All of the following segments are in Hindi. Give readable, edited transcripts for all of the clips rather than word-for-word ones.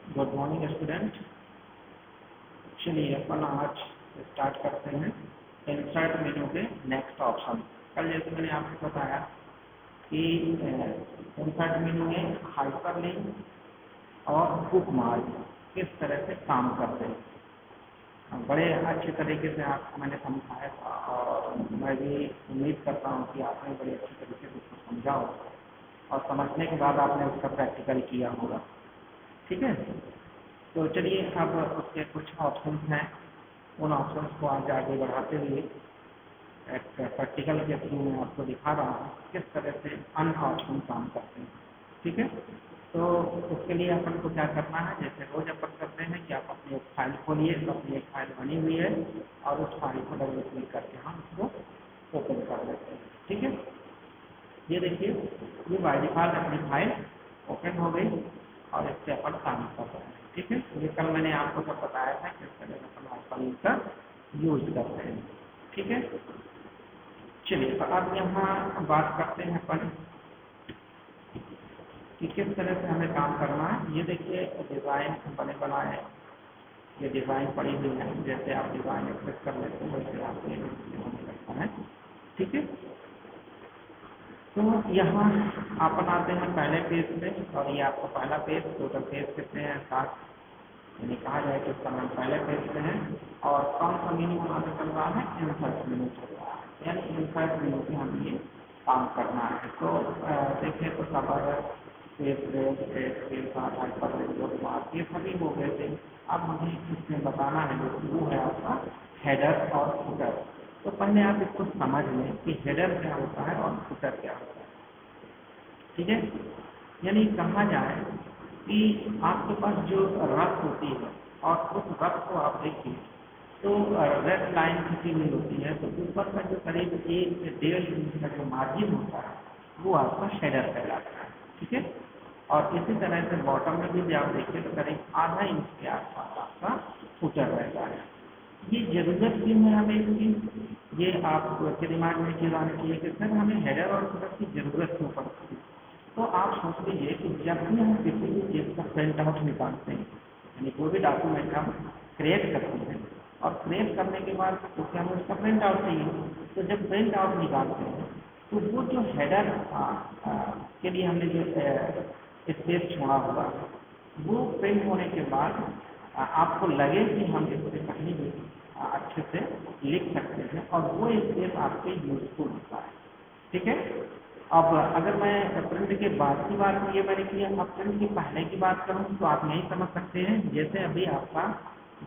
Good morning student. चलिए अपन आज स्टार्ट करते हैं इंसर्ट मेनू के नेक्स्ट ऑप्शन। कल जैसे मैंने आपको बताया कि इंसर्ट मेनू में हाइपरलिंक और बुकमार्क किस तरह से काम करते हैं, बड़े अच्छे तरीके से आपको मैंने समझाया था और मैं भी उम्मीद करता हूँ कि आपने बड़े अच्छे तरीके से उसको समझा होगा और समझने के बाद आपने उसका प्रैक्टिकल किया होगा। ठीक है, तो चलिए अब उसके कुछ ऑप्शंस हैं, उन ऑप्शंस को आज आगे बढ़ाते हुए एक प्रैक्टिकल के थ्रू मैं आपको दिखा रहा हूँ किस तरह से अन्य ऑप्शन काम करते हैं। ठीक है, तो उसके लिए अपन को क्या करना है, जैसे रोज अपन करते हैं कि आप अपनी एक फाइल खोलिए, तो अपनी एक फाइल बनी हुई है और उस फाइल को डबल क्लिक करके हम उसको ओपन कर लेते हैं। ठीक है, ये देखिए ये बाय डिफॉल्ट अपनी फाइल ओपन हो गई और इससे अपन काम कर रहे हैं। ठीक है, ये कल मैंने आपको सब बताया था किस तरह से अपन हाइपरलिंक का यूज करते हैं। ठीक है, चलिए तो अब यहाँ बात करते हैं अपन कि किस तरह से हमें काम करना है। ये देखिए डिज़ाइन बने बनाए, ये डिज़ाइन पड़ी हुई है, जैसे आप डिज़ाइन एक्सेस कर लेते हैं वैसे आपको ये होने लगता है। ठीक है, तो यहाँ अपन आते हैं पहले पेज पे और ये आपका पहला पेज, टोटल पेज कितने हैं 7, यानी कहा जाए कि इसका नाम पहले पेज पे है और कौन सा मेनू वहाँ से चल रहा है, इंसर्ट मेनू चल रहा है, यानी इंसर्ट मेनू से हमें ये काम करना है। तो देखिए तो कवर पेज साथ हाइपरलिंक ये सभी हो गए थे। अब हमें इसमें बताना है वो है आपका हेडर और फुटर। तो पहले आप इसको समझ लें कि हेडर क्या होता है और फुटर क्या होता है। ठीक है, यानी कहा जाए कि आपके पास जो रफ होती है और उस रफ को आप देखिए तो रेड लाइन खींची हुई होती है, तो ऊपर का जो करीब 1 से 1.5 इंच का जो मार्जिन होता है वो आपका हेडर कहलाता है। ठीक है, और इसी तरह से बॉटम में भी आप देखिए तो करीब आधा इंच के आसपास आपका फुटर रहता है। ये जरूरत क्यों है हमें इसकी, ये आपके दिमाग में चीज आनी चाहिए कि सर हमें हेडर और फुटर की जरूरत क्यों पड़ती है। तो आप सोच लीजिए कि जब भी हम किसी भी चीज़ का प्रिंट आउट निकालते हैं, यानी कोई भी डॉक्यूमेंट हम क्रिएट करते हैं और क्रिएट करने के बाद क्योंकि हमें उसका प्रिंट आउट चाहिए, तो जब प्रिंट आउट निकालते हैं तो वो जो हेडर के लिए हमने जो स्पेस छोड़ा हुआ है वो प्रिंट होने के बाद आपको लगे कि हम इससे कहीं भी अच्छे से लिख सकते हैं और वो स्पेस आपके यूजफुल होता है। ठीक है, अब अगर मैं प्रिंट के बाद की बात ये मैंने किया, अब प्रिंट के पहले की बात करूँ तो आप यही समझ सकते हैं। जैसे अभी आपका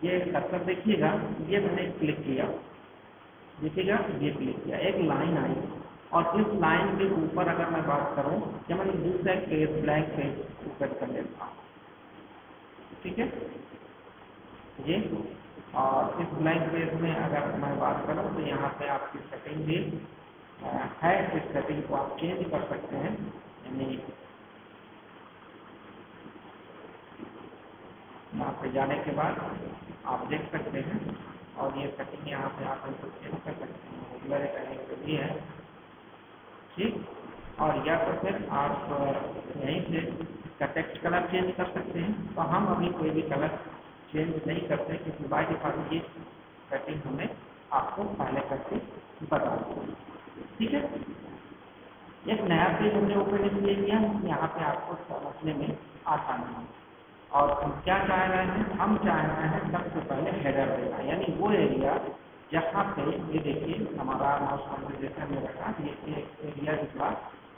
ये कर्सर देखिएगा, ये मैंने क्लिक किया, देखिएगा ये क्लिक किया, एक लाइन आई और इस लाइन के ऊपर अगर मैं बात करूँ या मैंने दूसरा पेज ब्लैंक पेज ऊपर कर लेता हूँ। ठीक है, ये और इस ब्लैंक पेज में अगर मैं बात करूँ तो यहाँ पे आपकी सेटिंग भी है, इस सेटिंग को आप चेंज कर सकते हैं, यानी यहाँ पे जाने के बाद आप देख सकते हैं और ये सेटिंग यहाँ पे आप इनको चेंज कर सकते हैं, रेगुलर करेंगे भी है। ठीक, और या तो फिर आप यहीं से इसका टेक्स्ट कलर चेंज कर सकते हैं। तो हम अभी कोई भी कलर चेंज नहीं करते क्योंकि बाय डिफॉल्ट ये सेटिंग हमें आपको पहले करके बता दें। ठीक है, एक नया पेज हमने ओपन इसलिए किया, यहाँ पे आपको समझने में आसानी है। और हम क्या चाह रहे हैं, हम चाह रहे हैं सबसे पहले हेडर देना, यानी वो एरिया जहाँ पे ये देखिए हमारा माउस कंसंट्रेशन में रखा, ये एरिया निकला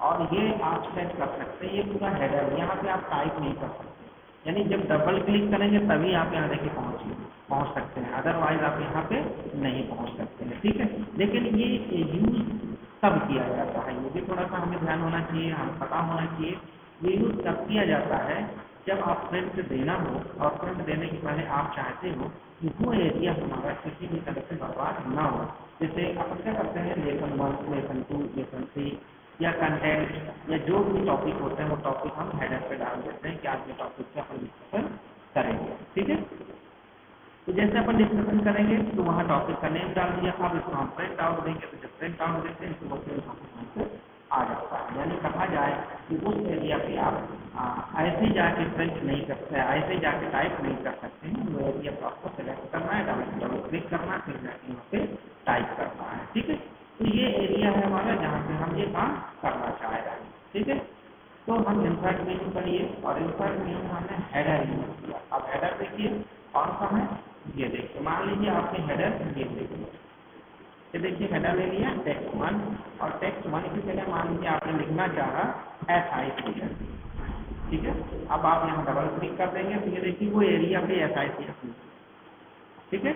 और ये आप सेट कर सकते हैं, ये पूरा हेडर, यहाँ पे आप टाइप नहीं कर सकते, यानी जब डबल क्लिक करेंगे तभी आप यहाँ देखिए पहुँच सकते हैं, अदरवाइज आप यहाँ पे नहीं पहुँच सकते हैं। ठीक है, लेकिन ये यूज तब किया जाता है, ये भी थोड़ा सा हमें ध्यान होना चाहिए, हमें पता होना चाहिए ये यूज तब किया जाता है जब आप प्रिंट देना हो और प्रिंट देने के पहले आप चाहते हो कि वो एरिया हमारा किसी भी तरह से बर्बाद ना हो। जैसे आप क्या करते हैं, लेसन 1, लेसन 2, लेसन 3 या कंटेंट या जो भी टॉपिक होते हैं वो टॉपिक हम हेडर पे डाल देते हैं कि आज के टॉपिक से अपन डिस्कशन करेंगे। ठीक है, तो जैसे अपन डिस्कशन करेंगे तो वहाँ टॉपिक का नेम डाल दिया, अब इसको हम प्रिंट आउट देंगे तो जब प्रिंट आउट देते हैं तो वो आ जाता है, यानी कहा जाए कि उस एरिया पे आप ऐसे जाके प्रिंट नहीं करते, ऐसे जाके टाइप नहीं कर सकते हैं। वो एरिया को आपको सेलेक्ट करना है, डबल क्लिक करना है, फिर जाके यहाँ पे टाइप करना है। ठीक है, तो ये एरिया है हमारा जहाँ पे हम ये काम करना चाह रहे हैं। ठीक है, तो हम इंसर्ट मेन्यू करिए और इंसर्ट मेन्यू हमने हेडर यूज किया। अब हेडर देखिए कौन सा है, ये देखिए, मान लीजिए आपने हेडर ये देखिए, ये देखिए हेडर ले लिया टेक्स्ट 1, और टेक्स्ट 1 की जगह मान लीजिए आपने लिखना चाहा SICS। ठीक है, अब आप यहाँ डबल क्लिक कर देंगे तो ये देखिए वो एरिया पे SICS। ठीक है,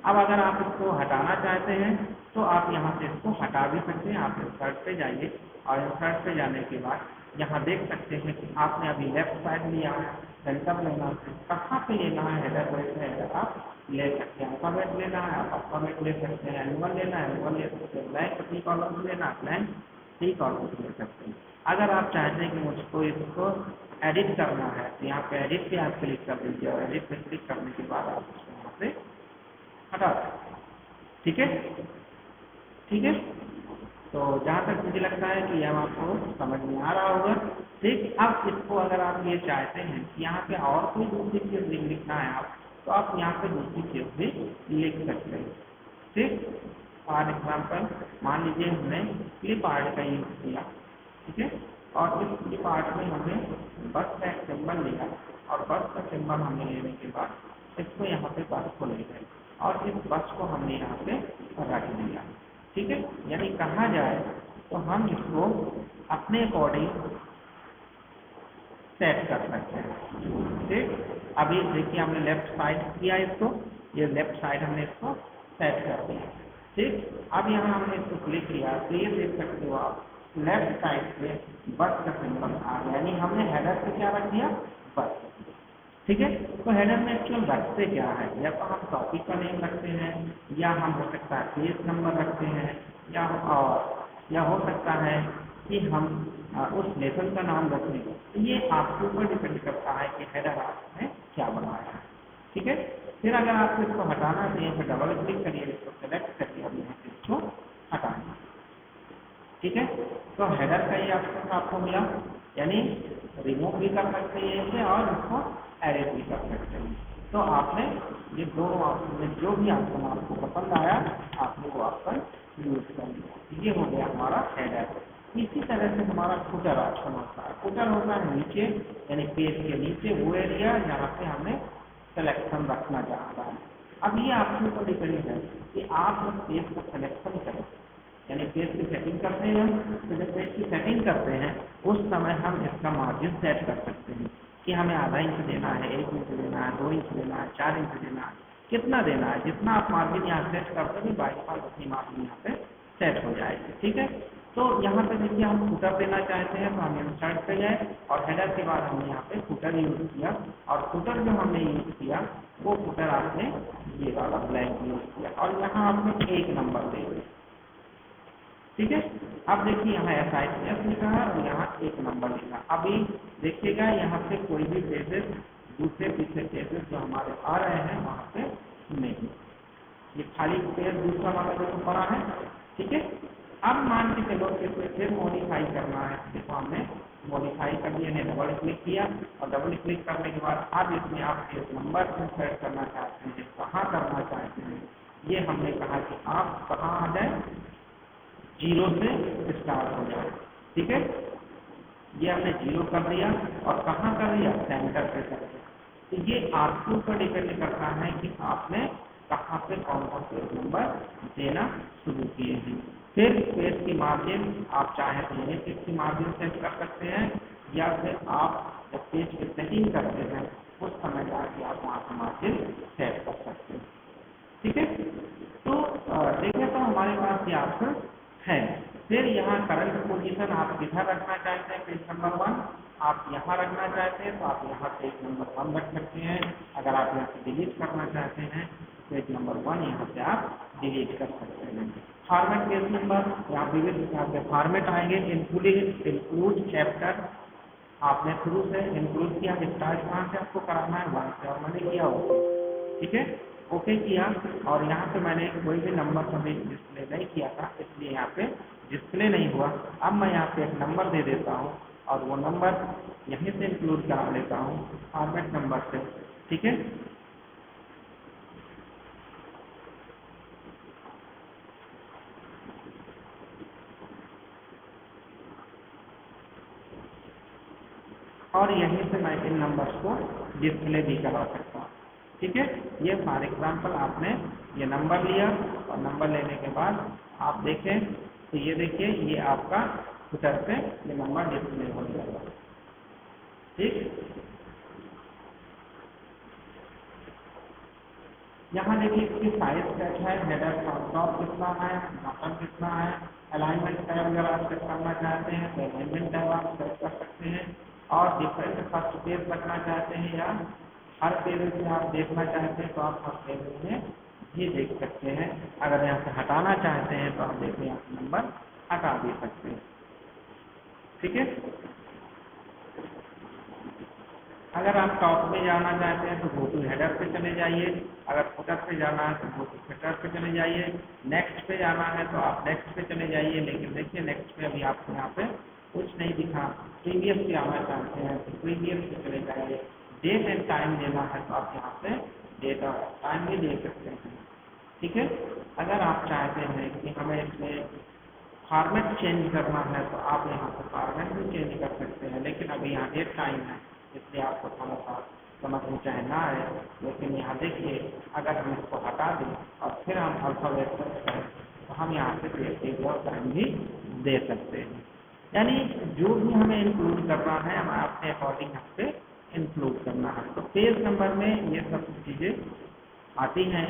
अब अगर आप इसको हटाना चाहते हैं तो आप यहाँ से इसको हटा भी सकते हैं। आप इंसर्ट पे जाइए और इंसर्ट पे जाने के बाद यहाँ देख सकते हैं कि आपने अभी लेफ्ट साइड लिया है, सेंटर लेना है, कहाँ पे लेना है हेडर, वैसे हेडर आप ले सकते हैं। अल्फाबेट लेना है आप अल्फाबेट ले सकते हैं, एनुअल लेना है एनुअल ले सकते हैं, ब्लैंक 3 कॉलम लेना है ब्लैंक 3 कॉलम ले सकते हैं। अगर आप चाहते हैं कि मुझको इसको एडिट करना है तो यहाँ पे एडिट पे आप क्लिक कर दीजिए और एडिट पे क्लिक करने के बाद आप उसको यहाँ से हटा सकते हैं। ठीक है, ठीक है, तो जहाँ तक मुझे लगता है कि यह आपको समझ में आ रहा होगा। ठीक, अब इसको अगर आप ये चाहते हैं कि यहाँ पे और कोई दूसरी चीज़ लिखना है आप, तो आप यहाँ पे दूसरी चीज़ भी लिख सकते हैं। ठीक, फॉर एग्जाम्पल मान लीजिए हमने क्लिप आर्ट का यूज किया। ठीक है, और इस क्लिप आर्ट में हमने बस का एक सिंबल लिया और बस का सिंबल हमने लेने के बाद इसको यहाँ पे बस को ले गए और इस बस को हमने यहाँ पे रख दिया। ठीक है, यानी कहा जाए तो हम इसको अपने अकॉर्डिंग सेट कर सकते हैं। ठीक, अभी देखिए हमने लेफ्ट साइड किया इसको, ये लेफ्ट साइड हमने इसको सेट कर दिया। ठीक, अब यहाँ हमने इसको क्लिक किया तो ये देख सकते हो आप लेफ्ट साइड पे बस का सिंबल आ गया, यानी हमने हेडर पे क्या रख दिया, बस। ठीक है, तो हेडर में एक्चुअल रखते क्या है, या तो हम टॉपिक का नेम रखते हैं, या हम हो सकता है पेज नंबर रखते हैं, या हो सकता है कि हम उस लेसन का नाम रखते हैं। तो ये आपके ऊपर डिपेंड करता है कि हेडर आपने क्या बनाया है। ठीक है, फिर अगर आपको इसको हटाना है तो यहाँ पर डबल क्लिक करिए, इसको सेलेक्ट करिए और यहाँ से इसको हटाना। ठीक है, तो हेडर का ये ऑप्शन आपको मिला, यानी रिमूव भी कर सकते हैं इसे और इसको एडिट भी कर सकते हैं। तो आपने ये दोनों ऑप्शन में जो भी ऑप्शन आपको पसंद आया आपने वो ऑप्शन यूज कर लिया। ये हो गया हमारा हेडर। इसी तरह से हमारा फुटर ऑप्शन होता है। फुटर होता है नीचे, यानी पेज के नीचे वो एरिया जहाँ पे हमें सिलेक्शन रखना चाहता है। अब ये आपके ऊपर डिपेंड है कि आप उस पेज को सिलेक्शन करें, यानी पेज की सेटिंग करते हैं। तो जब पेज की सेटिंग करते हैं उस समय हम इसका मार्जिन सेट कर सकते हैं कि हमें आधा इंच देना है, 1 इंच देना है, 2 इंच देना है, 4 इंच देना है, कितना देना है। जितना आप मार्जिन यहाँ सेट करते हैं बाई डिफॉल्ट उतनी मार्जिन यहाँ पे सेट हो जाएगी। ठीक है, तो यहाँ पे देखिए हम फुटर देना चाहते हैं तो हम इंसर्ट पे गए और हेडर के बाद हमने यहाँ पे फुटर यूज किया, और फुटर जो हमने यूज किया वो फुटर आपने ये वाला ब्लैंक यूज किया और यहाँ आपने 1 नंबर दे दिया। ठीक है, अब देखिए यहाँ SICS लिखा है और यहाँ 1 नंबर लिखा। अभी देखिएगा यहाँ पे कोई भी पेजेस दूसरे पीछे पेजेस जो हमारे आ रहे हैं वहाँ पे नहीं, ये खाली पेज दूसरा वाला जो पड़ा है। ठीक है, अब मान के चलो इसमें फिर मॉडिफाई करना है, देखो हमने मॉडिफाई कर दिया, डबल क्लिक किया और डबल क्लिक करने के बाद अब इसमें आप एक नंबर इंसर्ट करना चाहते हैं, कहाँ करना चाहते हैं, ये हमने कहा कि आप कहाँ आ जाए, 0 से स्टार्ट हो जाए। ठीक है, ये हमने 0 कर दिया और कहाँ कर दिया, सेंटर पे कर दिया। तो ये आपके ऊपर डिपेंड करता है कि आपने कहाँ पे कौन कौन से नंबर देना शुरू किए हैं। फिर पेज की मार्जिन आप चाहे तो यही पेज की मार्जिन सेट कर सकते हैं, या फिर आप जब पेज की सेटिंग करते हैं उस समय जाके आप वहाँ का मार्जिन सेट कर सकते हैं। ठीक है, तो देखें तो हमारे पास ये ऑप्शन है। फिर यहाँ करंट पोजीशन आप किधर रखना चाहते हैं, पेज नंबर 1 आप यहाँ रखना चाहते हैं तो आप यहाँ पेज नंबर 1 रख सकते हैं। अगर आप यहाँ से डिलीट करना चाहते हैं पेज नंबर 1 यहाँ से आप डिलीट कर सकते हैं। फॉर्मेट पेज नंबर, यहाँ विविध प्रकार के फॉर्मेट आएंगे, इंक्लूड चैप्टर आपने शुरू से इंक्लूड किया, स्टार्ट कहाँ से आपको कराना है वहाँ से, और मैंने किया ओके। ठीक है, ओके किया और यहाँ पे मैंने कोई भी नंबर कभी डिस्प्ले नहीं किया था इसलिए यहाँ पे डिस्प्ले नहीं हुआ। अब मैं यहाँ पे एक नंबर दे देता हूँ और वो नंबर यहीं से इंक्लूड करा लेता हूँ फॉर्मेट नंबर से। ठीक है, और यहीं से मैं इन नंबर्स को डिस्प्ले भी करा सकता हूँ। ठीक है, ये फॉर एग्जांपल आपने ये नंबर लिया और नंबर लेने के बाद आप देखें तो ये देखिए ये आपका फुटर पे ये नंबर डिस्प्ले हो जाएगा। ठीक, यहाँ देखिए इसकी साइज क्या है, हेडर टॉप कितना है, बॉटम कितना है, अलाइनमेंट टैब अगर आप सेट करना चाहते हैं तो अलाइनमेंट टैब आप सेट कर सकते हैं, और डिफरेंट फर्स्ट पेज रखना चाहते हैं या हर पेज में आप देखना चाहते हैं तो आप हर पेज में भी देख सकते हैं। अगर यहाँ से हटाना चाहते हैं तो आप देखिए यहाँ से नंबर हटा भी सकते हैं। ठीक है, अगर आप टॉप पे जाना चाहते हैं तो गो टू हेडर पे चले जाइए, अगर फुटर पे जाना है तो गो टू फुटर पे चले जाइए, नेक्स्ट पे जाना है तो आप नेक्स्ट पे चले जाइए। लेकिन देखिए नेक्स्ट पे अभी आपको यहाँ पे कुछ नहीं दिखा। प्रीवियस पे आना चाहते हैं तो प्रीवियस पे चले जाइए। डेट एंड टाइम देना है तो आप यहाँ पे डेट और टाइम भी दे सकते हैं। ठीक है, अगर आप चाहते हैं कि हमें इसमें फॉर्मेट चेंज करना है तो आप यहाँ पर फॉर्मेट भी चेंज कर सकते हैं, लेकिन अभी यहाँ डेट टाइम है इसलिए आपको थोड़ा सा समझ में चाहे ना आए। लेकिन यहाँ देखिए अगर हम इसको हटा दें और फिर हम अल्फाबेट सर्च करें तो हम यहाँ पे डेट और टाइम भी दे सकते हैं। यानी जो भी हमें इंक्लूड करना है हम अपने अकॉर्डिंग यहाँ पे इंक्लूड करना है। तो पेज नंबर में ये सब चीज़ें आती हैं,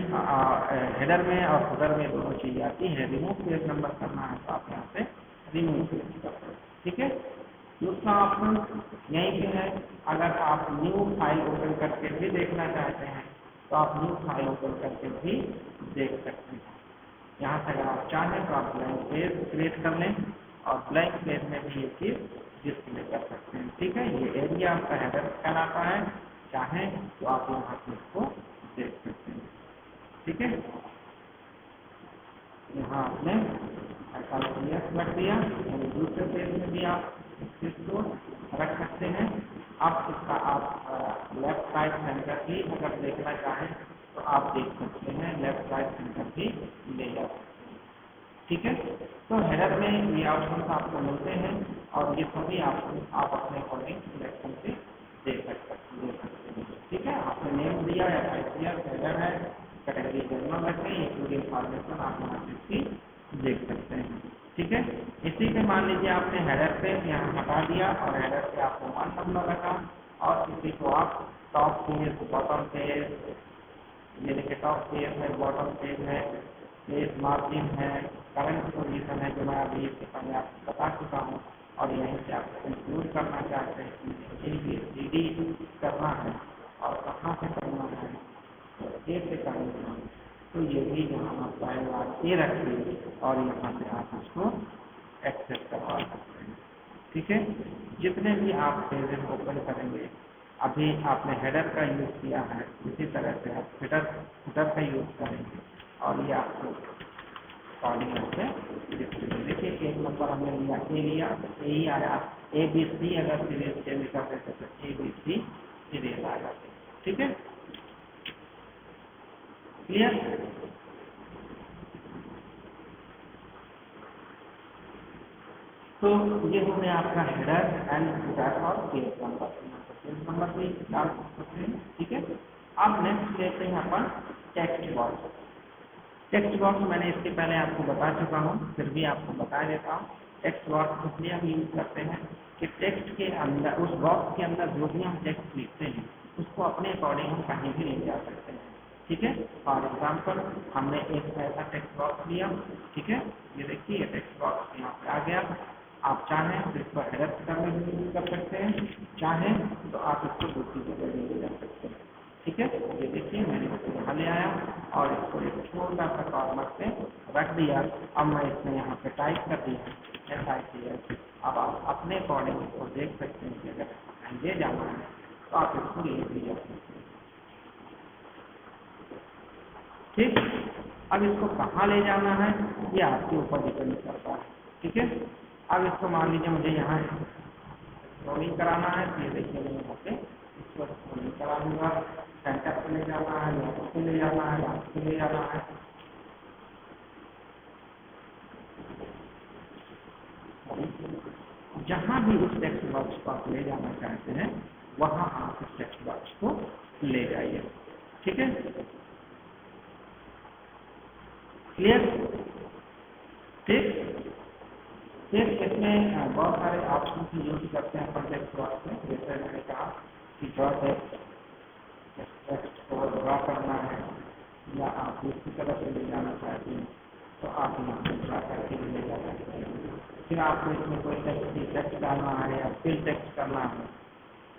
हेडर में और फुटर में दोनों चीज़ें आती हैं। रिमूव पेज नंबर करना है तो आप यहाँ पे रिमूव पेज कर सकते हैं। ठीक है, दूसरा ऑप्शन यहीं पे है, अगर आप न्यू फाइल ओपन करके भी देखना चाहते हैं तो आप न्यू फाइल ओपन करके भी देख सकते हैं। यहाँ से अगर आप चाहें तो आप ब्लैंक पेज क्रिएट कर लें और ब्लैंक पेज में भी ये चीज़ डिस्प्ले कर सकते हैं। ठीक है, ये एरिया आपका हेडर कहलाता है, चाहें तो आप यहाँ से इसको देख सकते हैं। ठीक है, यहाँ आपने ऐसा रख दिया, दूसरे पेज में भी आप इसको रख सकते हैं। अब इसका आप लेफ्ट राइट सेंटर भी अगर देखना चाहें तो आप देख सकते हैं, लेफ्ट राइट सेंटर भी ले जा सकते हैं। ठीक है, तो हेडर में ये ऑप्शन आपको मिलते हैं और ये सभी ऑप्शन आप अपने अकॉर्डिंग सिलेक्शन से दे सकते हैं। ठीक है, आपने नेम दिया या टाइप दिया, हेडर है, कैटेगरी जनरल रखें, ये पूरी इंफॉर्मेशन आप यहाँ से देख सकते हैं। ठीक है, इसी पे मान लीजिए आपने हेडर पे यहाँ हटा दिया और हेडर पे आपको 1 नंबर रखा और इसी को आप टॉप पेज, बॉटम पेज, ये देखिए टॉप पेज है, बॉटम पेज है, पेज मार्जिन है, करंट पोजीशन है जो मैं अभी इसके पहले आपको बता चुका हूँ, और यहीं से आप इंक्लूड करना चाहते हैं ABCD करना है और कहाँ से करना है तो A से करना है, तो ये भी यहाँ आप पहले A रखिए और यहाँ से आप इसको एक्सेस करवा सकते हैं। ठीक है, जितने भी आप पेजेस ओपन करेंगे, अभी आपने हेडर का यूज़ किया है, इसी तरह से आप फुटर का यूज़ करेंगे और ये आपको अकॉर्डिंग से देखिए एक नंबर हमने लिया ए लिया तो ए ही आया, ABC अगर सीरीज चेंज कर देते तो ABC सीरीज आ जाते। ठीक है, क्लियर? तो ये हो गया आपका हेडर एंड फुटर और पेज नंबर भी डाल सकते हैं। ठीक है, अब नेक्स्ट लेते हैं अपन टेक्स्ट बॉक्स। टेक्स्ट बॉक्स मैंने इसके पहले आपको बता चुका हूँ, फिर भी आपको बता देता हूँ। टेक्स्ट बॉक्स इसलिए हम यूज करते हैं कि टेक्स्ट के अंदर, उस बॉक्स के अंदर जो भी हम टेक्स्ट लिखते हैं उसको अपने अकॉर्डिंग हम कहीं भी ले जा सकते हैं। ठीक है, फॉर एग्जाम्पल हमने एक ऐसा टेक्स्ट बॉक्स लिया। ठीक है, ये देखिए ये टेक्स्ट बॉक्स यहाँ पे आ गया। आप चाहें तो इसको हेडर में यूज कर सकते हैं, चाहें तो आप इसको दूसरी जगह भी ले जा सकते हैं। ठीक है, ये देखिए मैंने इसको यहाँ ले आया और इसको एक छोटा सा कॉर्नर पे रख दिया। अब मैं इसमें यहाँ पे टाइप कर दिया SITS। अब आप अपने अकॉर्डिंग इसको देख सकते हैं कि अगर ले जाना है तो आप इसको ले भी जा सकते हैं। ठीक, अब इसको कहाँ ले जाना है ये आपके ऊपर डिपेंड करता है। ठीक है, अब इसको मान लीजिए मुझे यहाँ स्क्रॉलिंग कराना है तो ये देखिए मैं यहाँ पे इसको स्क्रॉलिंग करा दूंगा। सेंटर पे ले जाना है, लास्ट पे ले जाना है, लास्ट पे ले जाना है। जहाँ भी उस टेक्स्ट बॉक्स को आप ले जाना चाहते हैं वहाँ आप उस टेक्स्ट बॉक्स को ले जाइए। ठीक है, क्लियर? ठीक, फिर इसमें बहुत सारे ऑप्शन की यूज करते हैं अपन टेक्स्ट बॉक्स में। जैसे मैंने कहा कि ड्रॉ टेक्स्ट को ड्रॉ करना है या आप दूसरी तरफ से ले जाना चाहते हैं तो आप यहाँ पे ड्रॉ करके ले जा सकते हैं। फिर आपको इसमें कोई टेक्स्ट डालना है या फिल टेक्स्ट करना है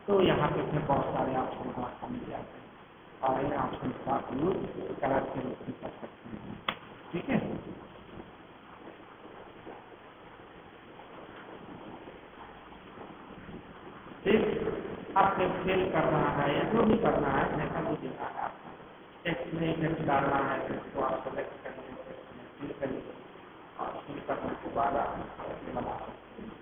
तो यहाँ पे इसमें बहुत सारे ऑप्शन आपको मिल जाते हैं और इन ऑप्शन का आप यूज कलर के रूप में कर सकते हैं। ठीक है, फिर आपको फिल करना है या जो भी करना है जैसा भी देना है आपको टेक्स्ट में टेक्स्ट डालना है तो इसको आप सेलेक्ट करिए, फिल करिए और फिल करने के बाद आप बना सकते हैं।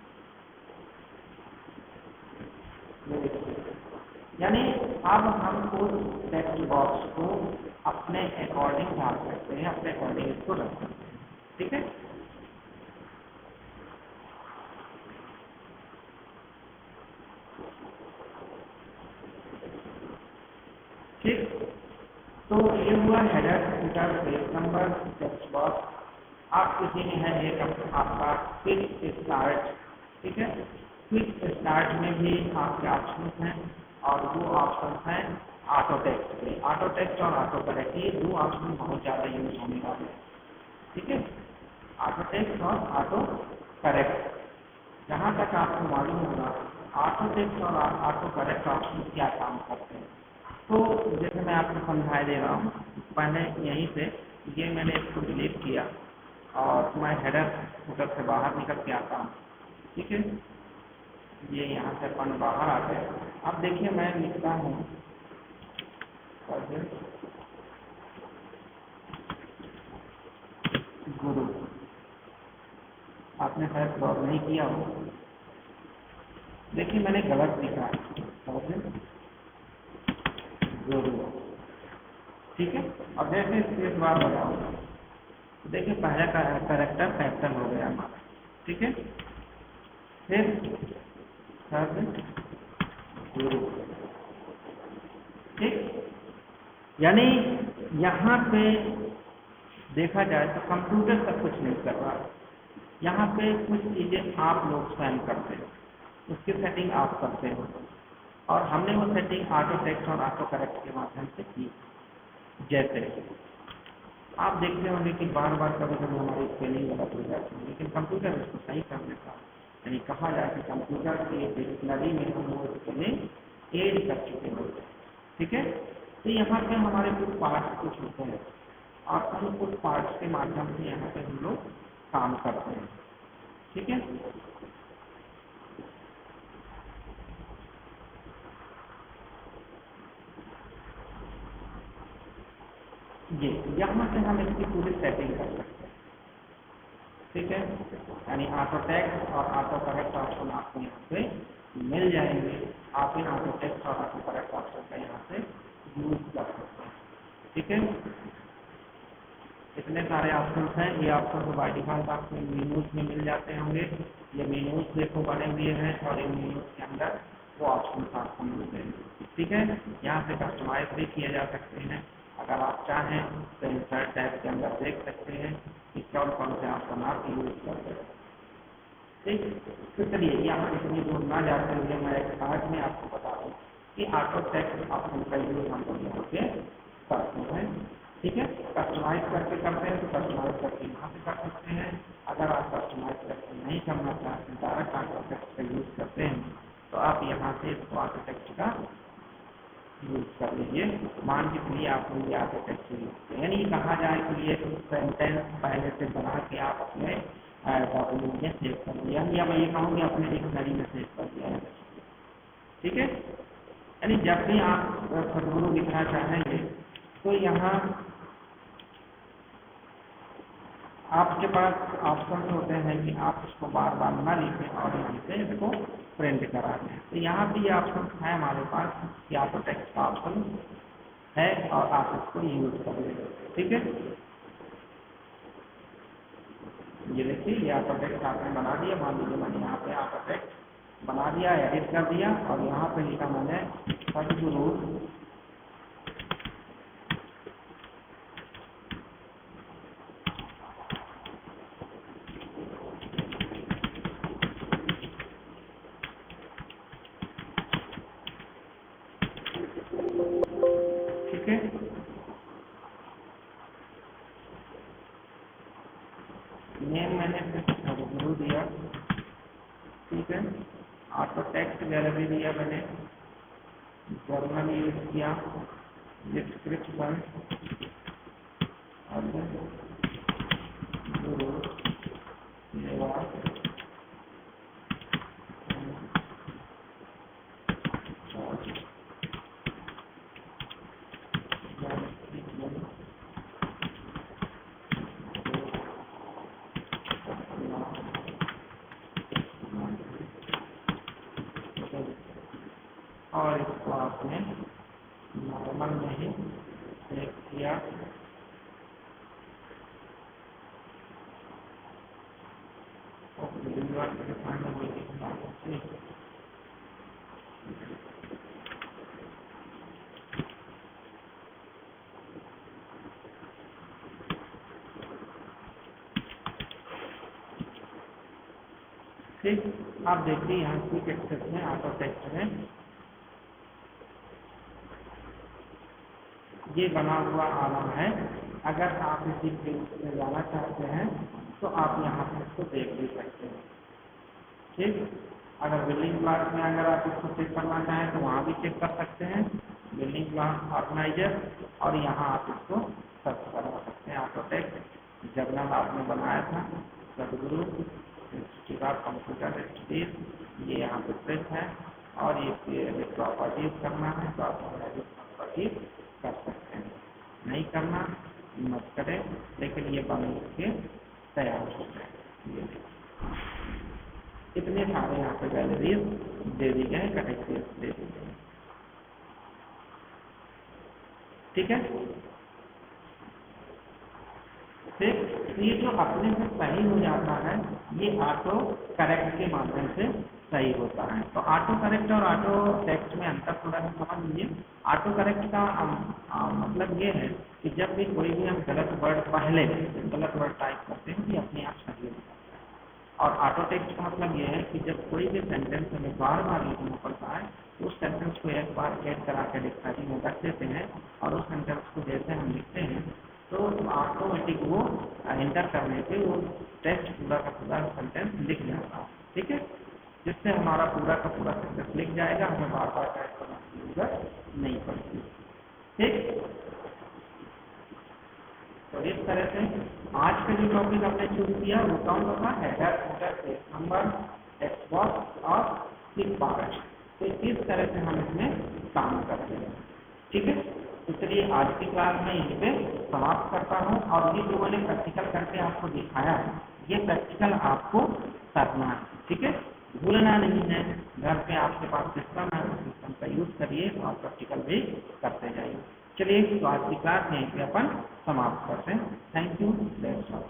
यानी अब हम उस टेक्स्ट बॉक्स को अपने अकॉर्डिंग डाल सकते हैं, अपने अकॉर्डिंग इसको रख सकते हैं। ठीक है, ठीक, तो ये हुआ header, footer, page number, text box. आप किसी में है एक आपका क्विक स्टार्ट। ठीक है, क्विक स्टार्ट में भी आपके ऑप्शन हैं और वो ऑप्शन हैं ऑटो टेक्स्ट के। ऑटो टेक्स्ट और ऑटो करेक्ट ये दो ऑप्शन बहुत ज़्यादा यूज होने वाले हैं। ठीक है, ऑटो टेक्स्ट और ऑटो करेक्ट। जहाँ तक आपको मालूम होगा ऑटो टेक्स्ट और ऑटो करेक्ट ऑप्शन क्या काम करते हैं तो जैसे मैं आपको समझा दे रहा हूँ। पहले यहीं से ये मैंने इसको डिलीट किया और मैं हेडर फुटर से बाहर निकल के आता हूँ। ठीक है, ये यहाँ से अपन बाहर आ गए। अब देखिए मैं लिखता हूँ गुरु। आपने शायद गौर नहीं किया हो, देखिए मैंने गलत लिखा गुरु। ठीक है, अब जैसे स्पेस बार लगाऊंगा तो देखिए पहला कैरेक्टर कैप्टन हो गया हमारा। ठीक है, फिर गुरु। ठीक, यानी यहाँ पे देखा जाए तो कंप्यूटर सब कुछ नहीं कर रहा है। यहाँ पे कुछ चीज़ें आप लोग स्वयं करते हैं, उसकी सेटिंग आप करते हो और हमने वो सेटिंग ऑटो टेक्स्ट और ऑटो करेक्ट के माध्यम से की। जैसे आप देखते होंगे कि बार बार कभी कभी हमारी स्पेलिंग गलत हो जाती है, लेकिन कंप्यूटर इसको सही कर देता है। यानी कहा जाए कि कंप्यूटर की डिक्शनरी में हम वो स्पेलिंग एड कर चुके होते हैं। ठीक है, तो यहाँ पे हमारे कुछ पार्ट्स कुछ होते हैं और हम कुछ पार्ट्स के माध्यम से यहाँ पे हम लोग काम करते हैं। ठीक है, ये यहाँ से हम इसकी पूरी सेटिंग कर सकते हैं। ठीक है, यानी ऑटो टेक्स्ट और ऑटो करेक्ट ऑप्शन आपको यहाँ पे मिल जाएंगे। आप इन ऑटो टेक्स्ट और ऑटो करेक्ट ऑप्शन का यहाँ से यूज कर सकते हैं। ठीक है, इतने सारे ऑप्शन हैं। ये ऑप्शन तो बाय डिफॉल्ट आपको मेन्यूज में मिल जाते होंगे। ये मेन्यूज देखो बने हुए हैं और इन मेन्यूज के अंदर वो ऑप्शन आपको मिलते हैं। ठीक है, यहाँ से कस्टमाइज भी किए जा सकते हैं। अगर आप चाहें तो इंसर्ट टैब के अंदर देख सकते हैं कि कौन कौन से ऑप्शन आप यूज करते हैं। ठीक, तो चलिए यहाँ इतनी दूर ना जाते हुए मैं एक पार्ट में आपको बता दूँ कि ऑटो टेक्स्ट ऑप्शन का यूज हम लोग यहाँ पे करते हैं। ठीक है, कस्टमाइज करके करते हैं तो कस्टमाइज करके यहाँ से कर सकते हैं। अगर आप कस्टमाइज करके नहीं करना चाहते हैं, डायरेक्ट ऑटो टेक्स्ट का यूज करते हैं तो आप यहाँ से इसको ऑटो टेक्स्ट का यूज कर लीजिए। मान के चलिए आप लोग ऑटो टेक्स्ट यूज, यानी कहा जाए कि ये सेंटेंस पहले से बना के आप अपने डॉक्यूमेंट में सेव कर दिया या मैं ये कहूँगी अपने डिक्शनरी में सेव कर दिया है। ठीक है, यानी जब भी आप सदगुरु लिखना चाहेंगे तो यहाँ आपके पास ऑप्शन होते हैं कि आप इसको बार बार ना लिखें और यहाँ से इसको प्रिंट करा दें। तो यहाँ पे ये ऑप्शन है हमारे पास कि ऑटो टेक्स्ट का ऑप्शन है और आप इसको यूज कर लेंगे। ठीक है, ये देखिए ये ऑटो टेक्स्ट आपने बना दिया। मान लीजिए मैंने यहाँ पे ऑटो टेक्स्ट बना दिया, एडिट कर दिया और यहाँ पे लिखा मैंने सदगुरु नेम मैंने सदगुरु दिया। ठीक है, ऑटो टेक्स्ट गैलरी दिया मैंने, जर्नल यूज किया, डिस्क्रिप्शन और गुरु निवास और इसको आपने नॉर्मल में ही सेलेक्ट किया। ठीक, आप देखिए यहाँ क्विक एक्सेस में ऑटो टेक्स्ट में ये बना हुआ आलम है। अगर आप इसी फील्ड में जाना चाहते हैं तो आप यहाँ पर इसको देख भी सकते हैं। ठीक, अगर बिल्डिंग ब्लॉक में अगर आप इसको चेक करना चाहें तो वहाँ भी चेक कर सकते हैं, बिल्डिंग ब्लॉक ऑर्गेनाइजर, और यहाँ आप इसको सर्च करवा सकते हैं ऑटो टेक्स्ट। जर्नल आपने बनाया था सदगुरु इंस्टीट्यूट ऑफ कंप्यूटर स्टडीज, ये यहाँ पे प्रेस है और ये प्रॉपर्टीज करना है तो आप प्रॉपर्टीज कर सकते हैं, नहीं करना मत करें, लेकिन ये बन के तैयार हो जाए। ये इतने सारे यहाँ पे गैलरीज दे दी गए, कैटेगरीज दे दी गई। ठीक है, ठीक, ये जो अपने से सही हो जाता है ये ऑटो करेक्ट के माध्यम से सही होता है। तो ऑटो करेक्ट और ऑटो टेक्स्ट में अंतर थोड़ा सा समझ लीजिए। ऑटो करेक्ट का मतलब ये है कि जब भी कोई भी हम गलत वर्ड पहले गलत वर्ड टाइप करते हैं कि अपने आप सही हो जाता है। और ऑटो टेक्स्ट का मतलब ये है कि जब कोई भी सेंटेंस हमें बार बार लिखना पड़ता है तो उस सेंटेंस को एक बार ऐड करा के डिक्शनरी में रख देते हैं और उस सेंटेंस को जैसे हम लिखते हैं तो ऑटोमेटिक वो एंटर करने पे वो टेक्स्ट पूरा का पूरा सेंटेंस लिख जाता है। ठीक है, जिससे हमारा पूरा का पूरा सेंटेंस लिख जाएगा, हमें बार बार टाइप करने की जरूरत नहीं पड़ती। ठीक, तो इस तरह से आज का जो टॉपिक हमने चूज किया वो कौन सा था? Header, page number, text box और टिक बॉक्स। तो इस तरह से हम इसमें काम करते हैं। ठीक है, तो चलिए आज की क्लास में यहीं पे समाप्त करता हूँ। और ये जो मैंने प्रैक्टिकल करके आपको दिखाया है ये प्रैक्टिकल आपको करना है। ठीक है, भूलना नहीं है। घर पे आपके पास सिस्टम है, उस सिस्टम का यूज करिए और प्रैक्टिकल भी करते जाइए। चलिए, तो आज की क्लास यहीं पे अपन समाप्त करते हैं। Thank you, that's all.